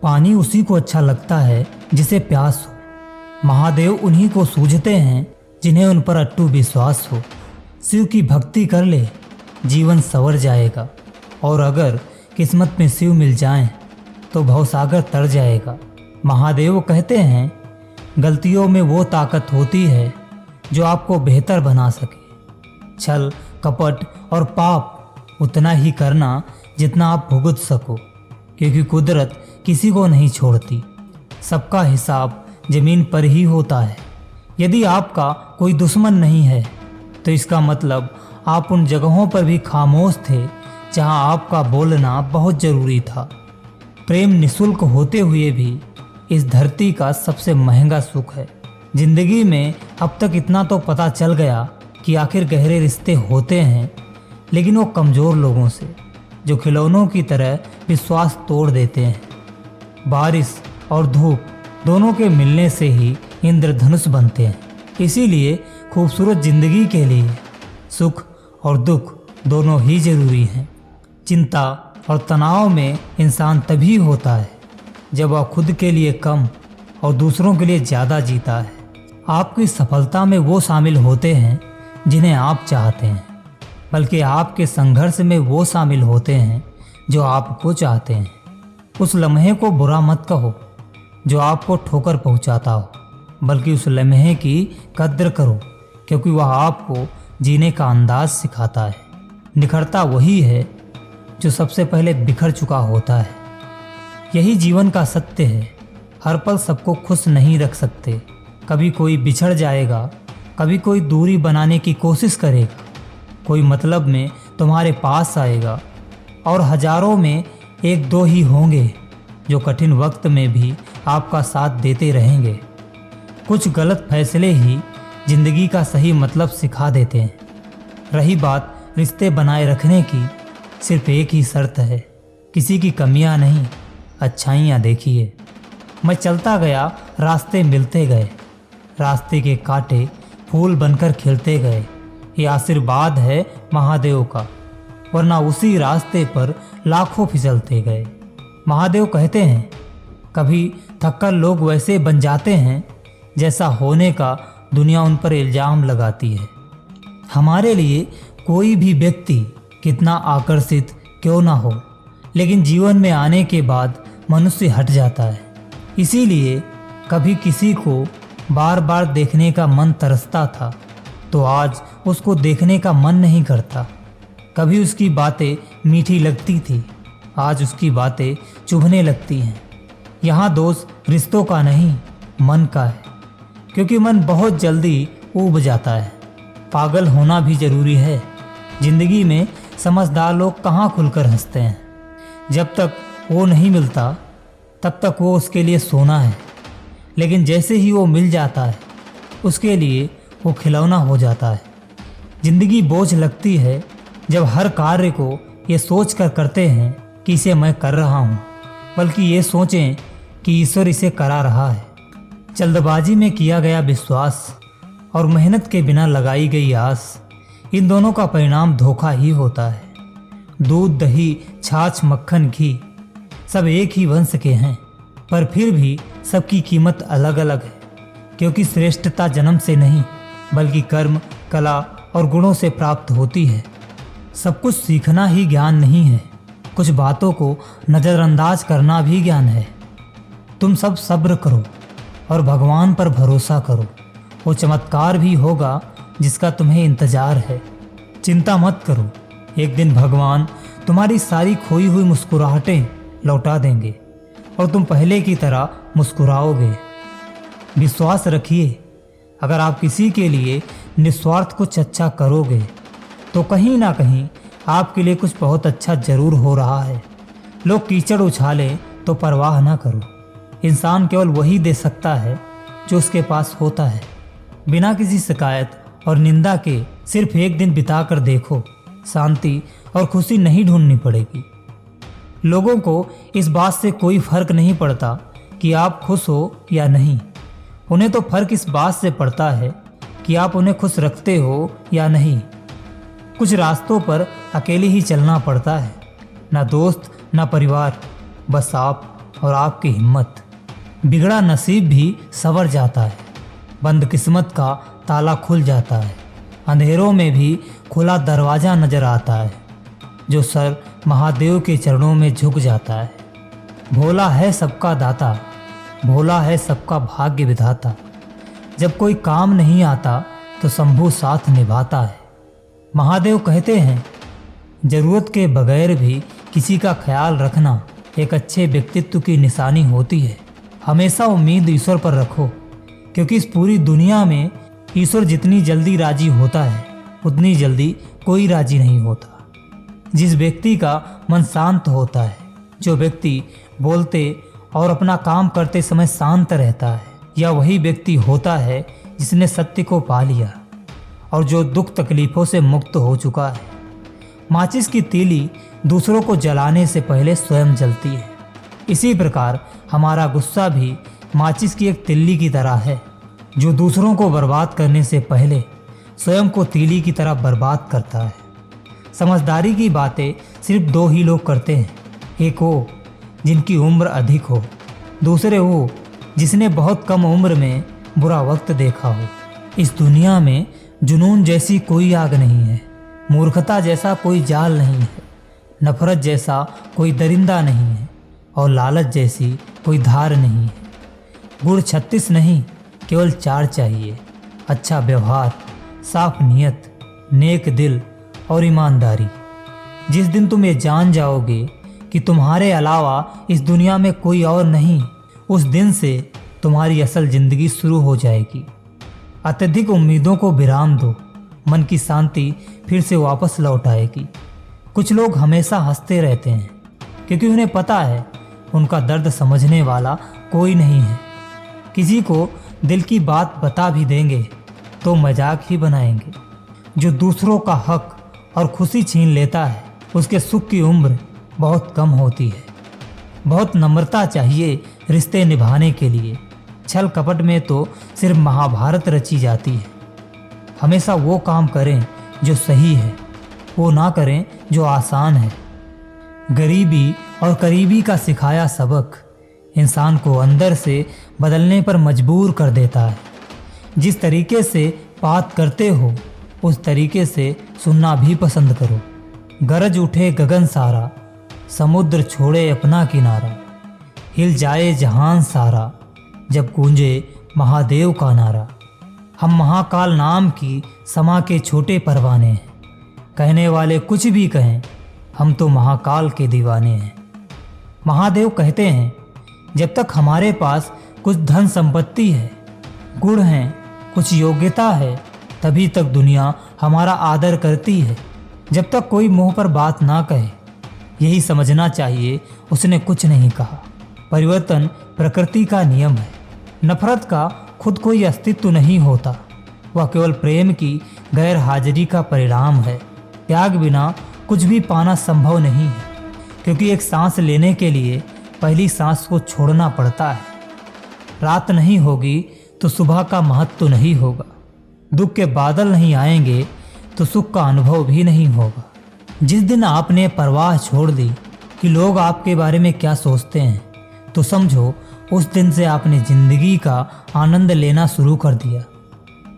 पानी उसी को अच्छा लगता है जिसे प्यास हो। महादेव उन्हीं को सूझते हैं जिन्हें उन पर अटूट विश्वास हो। शिव की भक्ति कर ले, जीवन संवर जाएगा। और अगर किस्मत में शिव मिल जाएं तो भवसागर तर जाएगा। महादेव कहते हैं, गलतियों में वो ताकत होती है जो आपको बेहतर बना सके। छल, कपट और पाप उतना ही करना जितना आप भुगत सको, क्योंकि कुदरत किसी को नहीं छोड़ती। सबका हिसाब जमीन पर ही होता है। यदि आपका कोई दुश्मन नहीं है तो इसका मतलब आप उन जगहों पर भी खामोश थे जहां आपका बोलना बहुत जरूरी था। प्रेम निःशुल्क होते हुए भी इस धरती का सबसे महंगा सुख है। जिंदगी में अब तक इतना तो पता चल गया कि आखिर गहरे रिश्ते होते हैं, लेकिन वो कमज़ोर लोगों से जो खिलौनों की तरह विश्वास तोड़ देते हैं। बारिश और धूप दोनों के मिलने से ही इंद्रधनुष बनते हैं। इसीलिए खूबसूरत जिंदगी के लिए सुख और दुख दोनों ही जरूरी हैं। चिंता और तनाव में इंसान तभी होता है जब वह खुद के लिए कम और दूसरों के लिए ज़्यादा जीता है। आपकी सफलता में वो शामिल होते हैं जिन्हें आप चाहते हैं, बल्कि आपके संघर्ष में वो शामिल होते हैं जो आपको चाहते हैं। उस लम्हे को बुरा मत कहो जो आपको ठोकर पहुंचाता हो, बल्कि उस लम्हे की कद्र करो, क्योंकि वह आपको जीने का अंदाज सिखाता है। निखरता वही है जो सबसे पहले बिखर चुका होता है। यही जीवन का सत्य है। हर पल सबको खुश नहीं रख सकते। कभी कोई बिछड़ जाएगा, कभी कोई दूरी बनाने की कोशिश करेगा, कोई मतलब में तुम्हारे पास आएगा, और हजारों में एक दो ही होंगे जो कठिन वक्त में भी आपका साथ देते रहेंगे। कुछ गलत फैसले ही जिंदगी का सही मतलब सिखा देते हैं। रही बात रिश्ते बनाए रखने की, सिर्फ एक ही शर्त है, किसी की कमियां नहीं, अच्छाइयाँ देखिए। मैं चलता गया, रास्ते मिलते गए, रास्ते के कांटे फूल बनकर खिलते गए। ये आशीर्वाद है महादेव का, वरना उसी रास्ते पर लाखों फिसलते गए। महादेव कहते हैं, कभी थककर लोग वैसे बन जाते हैं जैसा होने का दुनिया उन पर इल्ज़ाम लगाती है। हमारे लिए कोई भी व्यक्ति कितना आकर्षित क्यों ना हो, लेकिन जीवन में आने के बाद मनुष्य हट जाता है। इसीलिए कभी किसी को बार बार देखने का मन तरसता था तो आज उसको देखने का मन नहीं करता। कभी उसकी बातें मीठी लगती थी, आज उसकी बातें चुभने लगती हैं। यहाँ दोष रिश्तों का नहीं, मन का है, क्योंकि मन बहुत जल्दी ऊब जाता है। पागल होना भी जरूरी है। जिंदगी में समझदार लोग कहाँ खुलकर हंसते हैं। जब तक वो नहीं मिलता तब तक वो उसके लिए सोना है, लेकिन जैसे ही वो मिल जाता है उसके लिए वो खिलौना हो जाता है। जिंदगी बोझ लगती है जब हर कार्य को ये सोच कर करते हैं कि इसे मैं कर रहा हूँ, बल्कि ये सोचें कि ईश्वर इसे करा रहा है। जल्दबाजी में किया गया विश्वास और मेहनत के बिना लगाई गई आस, इन दोनों का परिणाम धोखा ही होता है। दूध, दही, छाछ, मक्खन, घी सब एक ही वंश के हैं, पर फिर भी सबकी कीमत अलग अलग है, क्योंकि श्रेष्ठता जन्म से नहीं बल्कि कर्म, कला और गुणों से प्राप्त होती है। सब कुछ सीखना ही ज्ञान नहीं है, कुछ बातों को नज़रअंदाज करना भी ज्ञान है। तुम सब सब्र करो और भगवान पर भरोसा करो, वो चमत्कार भी होगा जिसका तुम्हें इंतजार है। चिंता मत करो, एक दिन भगवान तुम्हारी सारी खोई हुई मुस्कुराहटें लौटा देंगे और तुम पहले की तरह मुस्कुराओगे। विश्वास रखिए, अगर आप किसी के लिए निस्वार्थ कुछ अच्छा करोगे तो कहीं ना कहीं आपके लिए कुछ बहुत अच्छा जरूर हो रहा है। लोग कीचड़ उछालें तो परवाह ना करो। इंसान केवल वही दे सकता है जो उसके पास होता है। बिना किसी शिकायत और निंदा के सिर्फ एक दिन बिता कर देखो, शांति और खुशी नहीं ढूंढनी पड़ेगी। लोगों को इस बात से कोई फर्क नहीं पड़ता कि आप खुश हो या नहीं, उन्हें तो फर्क इस बात से पड़ता है कि आप उन्हें खुश रखते हो या नहीं। कुछ रास्तों पर अकेले ही चलना पड़ता है, ना दोस्त ना परिवार, बस आप और आपकी हिम्मत। बिगड़ा नसीब भी संवर जाता है, बंद किस्मत का ताला खुल जाता है, अंधेरों में भी खुला दरवाज़ा नजर आता है। जो सर महादेव के चरणों में झुक जाता है। भोला है सबका दाता, भोला है सबका भाग्य विधाता। जब कोई काम नहीं आता तो शंभू साथ निभाता है। महादेव कहते हैं, जरूरत के बगैर भी किसी का ख्याल रखना एक अच्छे व्यक्तित्व की निशानी होती है। हमेशा उम्मीद ईश्वर पर रखो, क्योंकि इस पूरी दुनिया में ईश्वर जितनी जल्दी राजी होता है उतनी जल्दी कोई राजी नहीं होता। जिस व्यक्ति का मन शांत होता है, जो व्यक्ति बोलते और अपना काम करते समय शांत रहता है, या वही व्यक्ति होता है जिसने सत्य को पा लिया और जो दुख तकलीफों से मुक्त हो चुका है। माचिस की तीली दूसरों को जलाने से पहले स्वयं जलती है। इसी प्रकार हमारा गुस्सा भी माचिस की एक तिल्ली की तरह है, जो दूसरों को बर्बाद करने से पहले स्वयं को तीली की तरह बर्बाद करता है। समझदारी की बातें सिर्फ दो ही लोग करते हैं, एक वो जिनकी उम्र अधिक हो, दूसरे वो जिसने बहुत कम उम्र में बुरा वक्त देखा हो। इस दुनिया में जुनून जैसी कोई आग नहीं है, मूर्खता जैसा कोई जाल नहीं है, नफरत जैसा कोई दरिंदा नहीं है और लालच जैसी कोई धार नहीं है। गुण 36 नहीं, केवल 4 चाहिए, अच्छा व्यवहार, साफ नियत, नेक दिल और ईमानदारी। जिस दिन तुम ये जान जाओगे कि तुम्हारे अलावा इस दुनिया में कोई और नहीं, उस दिन से तुम्हारी असल जिंदगी शुरू हो जाएगी। अत्यधिक उम्मीदों को विराम दो, मन की शांति फिर से वापस लौट आएगी। कुछ लोग हमेशा हंसते रहते हैं क्योंकि उन्हें पता है उनका दर्द समझने वाला कोई नहीं है। किसी को दिल की बात बता भी देंगे तो मजाक ही बनाएंगे। जो दूसरों का हक और खुशी छीन लेता है उसके सुख की उम्र बहुत कम होती है। बहुत नम्रता चाहिए रिश्ते निभाने के लिए। छल कपट में तो सिर्फ महाभारत रची जाती है। हमेशा वो काम करें जो सही है, वो ना करें जो आसान है। गरीबी और करीबी का सिखाया सबक इंसान को अंदर से बदलने पर मजबूर कर देता है। जिस तरीके से बात करते हो उस तरीके से सुनना भी पसंद करो। गरज उठे गगन सारा, समुद्र छोड़े अपना किनारा, हिल जाए जहान सारा जब गूंजे महादेव का नारा। हम महाकाल नाम की समा के छोटे परवाने हैं, कहने वाले कुछ भी कहें, हम तो महाकाल के दीवाने हैं। महादेव कहते हैं, जब तक हमारे पास कुछ धन संपत्ति है, गुण हैं, कुछ योग्यता है, तभी तक दुनिया हमारा आदर करती है। जब तक कोई मुंह पर बात ना कहे, यही समझना चाहिए उसने कुछ नहीं कहा। परिवर्तन प्रकृति का नियम है। नफरत का खुद कोई अस्तित्व नहीं होता, वह केवल प्रेम की गैर हाजिरी का परिणाम है। त्याग बिना कुछ भी पाना संभव नहीं है, क्योंकि एक सांस लेने के लिए पहली सांस को छोड़ना पड़ता है। रात नहीं होगी तो सुबह का महत्व नहीं होगा। दुख के बादल नहीं आएंगे तो सुख का अनुभव भी नहीं होगा। जिस दिन आपने परवाह छोड़ दी कि लोग आपके बारे में क्या सोचते हैं, तो समझो उस दिन से आपने जिंदगी का आनंद लेना शुरू कर दिया।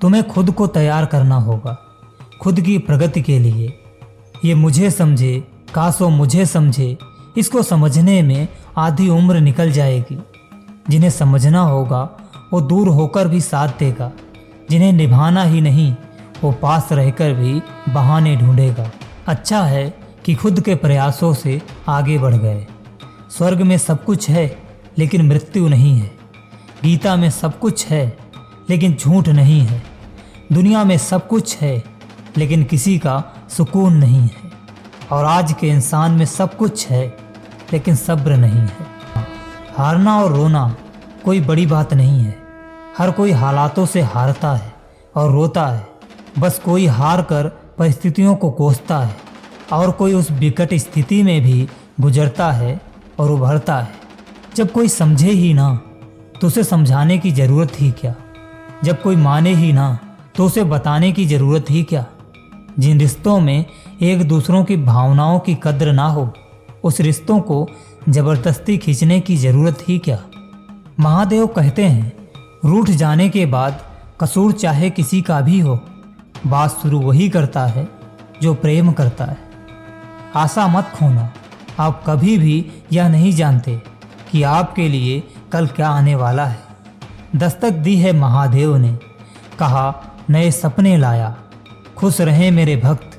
तुम्हें खुद को तैयार करना होगा, खुद की प्रगति के लिए। ये मुझे समझे, कासो मुझे समझे, इसको समझने में आधी उम्र निकल जाएगी। जिन्हें समझना होगा वो दूर होकर भी साथ देगा, जिन्हें निभाना ही नहीं वो पास रहकर भी बहाने ढूंढेगा। अच्छा है कि खुद के प्रयासों से आगे बढ़ गए। स्वर्ग में सब कुछ है लेकिन मृत्यु नहीं है। गीता में सब कुछ है लेकिन झूठ नहीं है। दुनिया में सब कुछ है लेकिन किसी का सुकून नहीं है। और आज के इंसान में सब कुछ है लेकिन सब्र नहीं है। हारना और रोना कोई बड़ी बात नहीं है। हर कोई हालातों से हारता है और रोता है। बस कोई हार कर परिस्थितियों को कोसता है और कोई उस विकट स्थिति में भी गुजरता है और उभरता है। जब कोई समझे ही ना तो उसे समझाने की ज़रूरत ही क्या। जब कोई माने ही ना तो उसे बताने की ज़रूरत ही क्या। जिन रिश्तों में एक दूसरों की भावनाओं की कद्र ना हो, उस रिश्तों को जबरदस्ती खींचने की जरूरत ही क्या। महादेव कहते हैं, रूठ जाने के बाद कसूर चाहे किसी का भी हो, बात शुरू वही करता है जो प्रेम करता है। आशा मत खोना, आप कभी भी यह नहीं जानते कि आपके लिए कल क्या आने वाला है। दस्तक दी है महादेव ने, कहा नए सपने लाया, खुश रहें मेरे भक्त,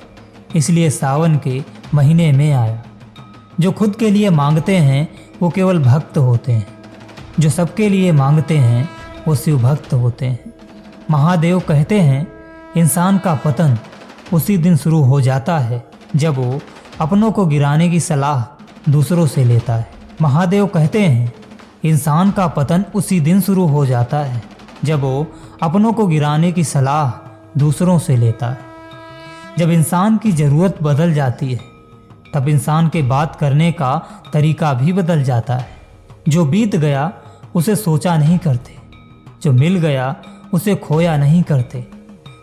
इसलिए सावन के महीने में आया। जो खुद के लिए मांगते हैं वो केवल भक्त होते हैं, जो सबके लिए मांगते हैं वो शिव भक्त होते हैं। महादेव कहते हैं, इंसान का पतन उसी दिन शुरू हो जाता है जब वो अपनों को गिराने की सलाह दूसरों से लेता है। महादेव कहते हैं, इंसान का पतन उसी दिन शुरू हो जाता है जब वो अपनों को गिराने की सलाह दूसरों से लेता है। जब इंसान की ज़रूरत बदल जाती है तब इंसान के बात करने का तरीका भी बदल जाता है। जो बीत गया उसे सोचा नहीं करते, जो मिल गया उसे खोया नहीं करते।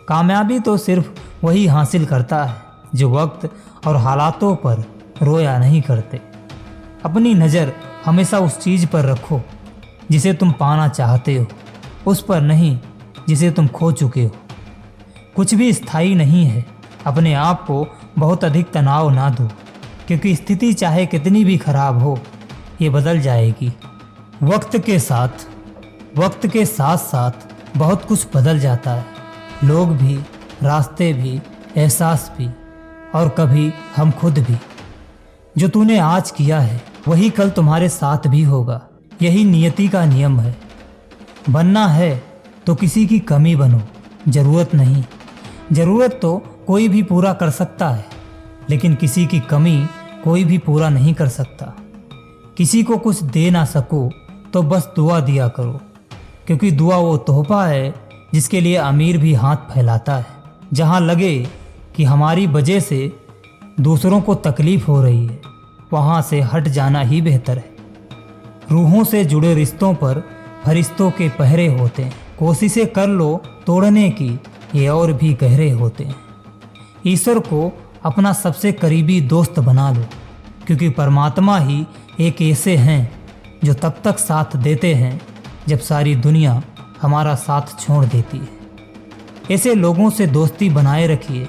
कामयाबी तो सिर्फ वही हासिल करता है जो वक्त और हालातों पर रोया नहीं करते। अपनी नज़र हमेशा उस चीज़ पर रखो जिसे तुम पाना चाहते हो, उस पर नहीं जिसे तुम खो चुके हो। कुछ भी स्थायी नहीं है, अपने आप को बहुत अधिक तनाव ना दो, क्योंकि स्थिति चाहे कितनी भी खराब हो ये बदल जाएगी। वक्त के साथ साथ बहुत कुछ बदल जाता है, लोग भी, रास्ते भी, एहसास भी, और कभी हम खुद भी। जो तूने आज किया है वही कल तुम्हारे साथ भी होगा, यही नियति का नियम है। बनना है तो किसी की कमी बनो, ज़रूरत नहीं। ज़रूरत तो कोई भी पूरा कर सकता है, लेकिन किसी की कमी कोई भी पूरा नहीं कर सकता। किसी को कुछ दे ना सको तो बस दुआ दिया करो, क्योंकि दुआ वो तोहफा है जिसके लिए अमीर भी हाथ फैलाता है। जहाँ लगे कि हमारी वजह से दूसरों को तकलीफ हो रही है, वहाँ से हट जाना ही बेहतर है। रूहों से जुड़े रिश्तों पर फरिश्तों के पहरे होते हैं, कोशिशें कर लो तोड़ने की, ये और भी गहरे होते हैं। ईश्वर को अपना सबसे करीबी दोस्त बना लो, क्योंकि परमात्मा ही एक ऐसे हैं जो तब तक साथ देते हैं जब सारी दुनिया हमारा साथ छोड़ देती है। ऐसे लोगों से दोस्ती बनाए रखिए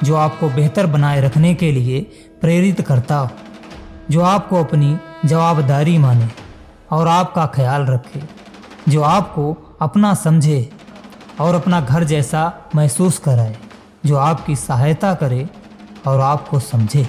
जो आपको बेहतर बनाए रखने के लिए प्रेरित करता हो, जो आपको अपनी जवाबदारी माने और आपका ख्याल रखे, जो आपको अपना समझे और अपना घर जैसा महसूस कराए, जो आपकी सहायता करे और आपको समझे।